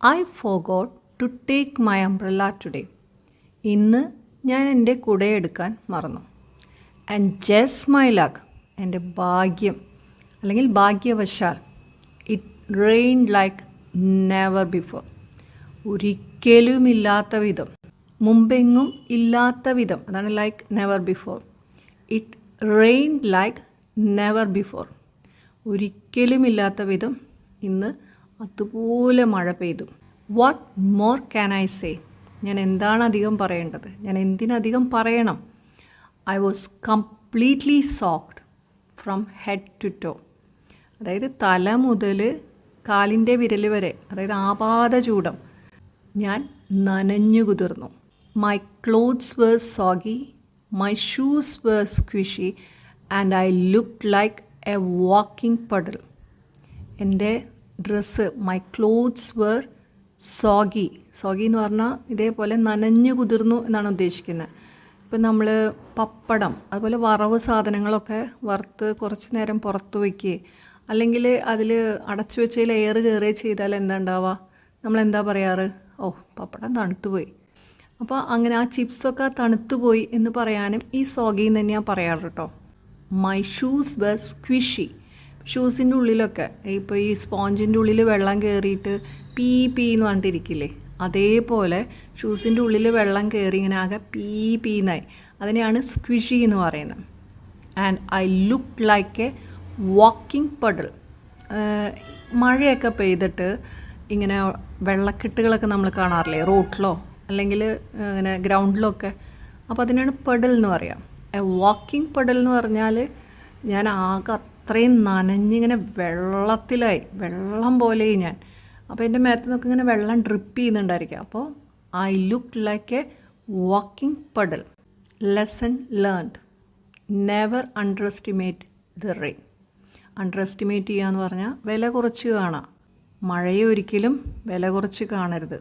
I forgot to take my umbrella today. ഇന്ന് ഞാൻ എൻ്റെ കുടയെടുക്കാൻ മറന്നു. ആൻഡ് ജസ്റ്റ് മൈ ലക്ക്, എൻ്റെ ഭാഗ്യം അല്ലെങ്കിൽ ഭാഗ്യവശാൽ, it rain like never before. ഒരിക്കലുമില്ലാത്ത വിധം, മുമ്പെങ്ങും ഇല്ലാത്ത വിധം, അതാണ് like never before. It rain like never before. ഒരിക്കലുമില്ലാത്ത വിധം ഇന്ന് അതുപോലെ മഴ പെയ്തു. What more can I say? ഞാൻ എന്താണ് അധികം പറയേണ്ടത്? ഞാൻ എന്തിനധികം പറയണം? I was completely soaked from head to toe. അതായത് തല മുതൽ കാലിൻ്റെ വിരൽ വരെ, അതായത് ആപാദചൂടം ഞാൻ നനഞ്ഞു കുതിർന്നു. My clothes were soggy, my shoes were squishy and I look like a walking puddle. എൻ്റെ dress, my clothes were soggy. Soggy എന്ന് പറഞ്ഞാൽ ഇതേപോലെ നനഞ്ഞു കുതിർന്നു എന്നാണ് ഉദ്ദേശിക്കുന്നത്. ഇപ്പം നമ്മൾ പപ്പടം, അതുപോലെ വറവ് സാധനങ്ങളൊക്കെ വറുത്ത് കുറച്ച് നേരം പുറത്ത് വയ്ക്കുകയും അല്ലെങ്കിൽ അതിൽ അടച്ചു വെച്ചതിൽ എയർ കയറുകയും ചെയ്താൽ എന്താ ഉണ്ടാവുക? നമ്മളെന്താ പറയാറ്? ഓ, പപ്പടം തണുത്തുപോയി. അപ്പോൾ അങ്ങനെ ആ ചിപ്സൊക്കെ തണുത്തുപോയി എന്ന് പറയാനും ഈ സോഗിന്ന് തന്നെയാണ് പറയാറ് കേട്ടോ. My shoes were squishy. ഷൂസിൻ്റെ ഉള്ളിലൊക്കെ ഇപ്പോൾ ഈ സ്പോഞ്ചിൻ്റെ ഉള്ളിൽ വെള്ളം കയറിയിട്ട് പീ എന്ന് പറഞ്ഞിട്ടിരിക്കില്ലേ, അതേപോലെ ഷൂസിൻ്റെ ഉള്ളിൽ വെള്ളം കയറി ഇങ്ങനെ ആകെ പീ എന്നായി. അതിനെയാണ് സ്ക്വിഷി എന്ന് പറയുന്നത്. And I look like a walking puddle. മഴയൊക്കെ പെയ്തിട്ട് ഇങ്ങനെ വെള്ളക്കെട്ടുകളൊക്കെ നമ്മൾ കാണാറില്ലേ റോട്ടിലോ അല്ലെങ്കിൽ ഇങ്ങനെ ഗ്രൗണ്ടിലൊക്കെ, അപ്പോൾ അതിനാണ് പഡൽ എന്ന് പറയാം. എ വാക്കിംഗ് പഡൽ എന്ന് പറഞ്ഞാൽ ഞാൻ ആകെ അത്രയും നനഞ്ഞിങ്ങനെ വെള്ളത്തിലായി, വെള്ളം പോലെയായി ഞാൻ. അപ്പോൾ എൻ്റെ മേത്ത് നിന്നൊക്കെ ഇങ്ങനെ വെള്ളം ഡ്രിപ്പ് ചെയ്യുന്നുണ്ടായിരിക്കും. അപ്പോൾ I look like a walking puddle. Lesson learned: never underestimate the rain. Underestimate ചെയ്യുക എന്ന് പറഞ്ഞാൽ വില കുറച്ച് കാണാം. മഴയെ ഒരിക്കലും വില കുറച്ച് കാണരുത്.